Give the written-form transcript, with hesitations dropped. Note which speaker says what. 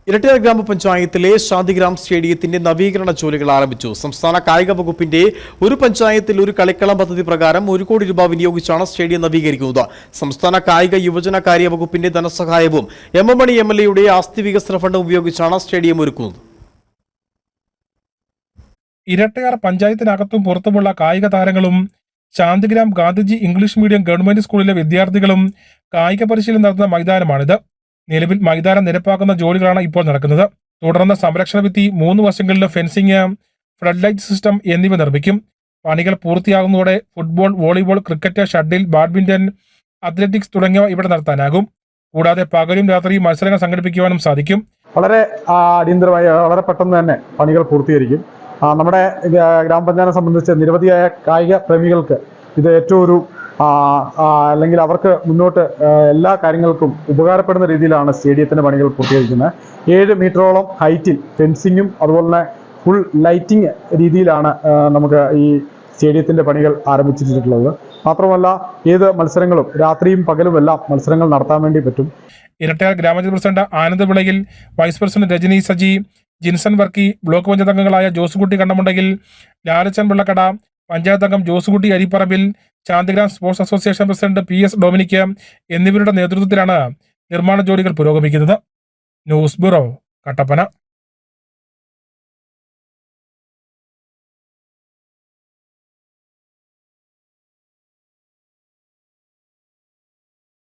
Speaker 1: ഇരട്ടയാർ ഗ്രാമപഞ്ചായത്തിലെ ശാന്തിഗ്രാം സ്റ്റേഡിയത്തിന്റെ നവീകരണ ജോലികൾ ആരംഭിച്ചു. സംസ്ഥാന കായിക വകുപ്പിന്റെ ഒരു പഞ്ചായത്തിൽ ഒരു കളിക്കളം പദ്ധതി പ്രകാരം 1 കോടി രൂപ വിനിയോഗിച്ചാണ് സ്റ്റേഡിയം നവീകരിക്കുന്നത്. സംസ്ഥാന കായിക യുവജന കാര്യ വകുപ്പിന്റെ ധനസഹായവും എം മണി MLAയുടെ ആസ്തി വികസന ഫണ്ടും ഉപയോഗിച്ചാണ് സ്റ്റേഡിയം ഒരുക്കുന്നത്.
Speaker 2: ഇരട്ടയാർ പഞ്ചായത്തിനകത്തും പുറത്തുമുള്ള കായിക താരങ്ങളും Shantigram Gandhiji English medium government സ്കൂളിലെ വിദ്യാർത്ഥികളും കായിക പരിശീലനം നടത്തുന്ന മൈതാനമാണിത്. നിലവിൽ മൈതാനം നിരപ്പാക്കുന്ന ജോലികളാണ് ഇപ്പോൾ നടക്കുന്നത്. തുടർന്ന് സംരക്ഷണ ഭിത്തി, 3 വശങ്ങളിലും ഫെൻസിംഗ്, ഫ്ലഡ് ലൈറ്റ് സിസ്റ്റം എന്നിവ നിർമ്മിക്കും. പണികൾ പൂർത്തിയാകുന്നതോടെ football, volleyball, cricket, shuttle, badminton, athletics തുടങ്ങിയവ ഇവിടെ നടത്താനാകും. കൂടാതെ പകലും രാത്രിയും മത്സരങ്ങൾ സംഘടിപ്പിക്കുവാനും സാധിക്കും.
Speaker 3: വളരെ അടിയന്തരമായി വളരെ പെട്ടെന്ന് തന്നെ പണികൾ പൂർത്തീകരിക്കും. നമ്മുടെ ഗ്രാമപഞ്ചായത്തിനെ സംബന്ധിച്ച് നിരവധിയായ കായിക പ്രേമികൾക്ക് ഇത് ഏറ്റവും ഒരു അല്ലെങ്കിൽ അവർക്ക് മുന്നോട്ട് എല്ലാ കാര്യങ്ങൾക്കും ഉപകാരപ്പെടുന്ന രീതിയിലാണ് സ്റ്റേഡിയത്തിൻ്റെ പണികൾ പൂർത്തീകരിക്കുന്നത്. 7 മീറ്ററോളം ഹൈറ്റിൽ ഫെൻസിങ്ങും അതുപോലെ തന്നെ ഫുൾ ലൈറ്റിംഗ് രീതിയിലാണ് നമുക്ക് ഈ സ്റ്റേഡിയത്തിൻ്റെ പണികൾ ആരംഭിച്ചിട്ടുള്ളത്. മാത്രമല്ല ഏത് മത്സരങ്ങളും രാത്രിയും പകലും എല്ലാം മത്സരങ്ങൾ നടത്താൻ വേണ്ടി പറ്റും.
Speaker 2: Irattayar gramapanchayat president Anand Vilayil, vice president Rajani Saji, Jinson Varkey, block panchayat അംഗങ്ങളായ ജോസുകുട്ടി കണ്ണമുണ്ടെങ്കിൽ, ലാലച്ചൻ വെള്ളക്കട, പഞ്ചായത്ത് അംഗം Josukutty Aripparambil, Santhigram sports association president PS Dominic എന്നിവരുടെ നേതൃത്വത്തിലാണ് നിർമ്മാണ ജോലികൾ പുരോഗമിക്കുന്നത്. News bureau, Kattappana.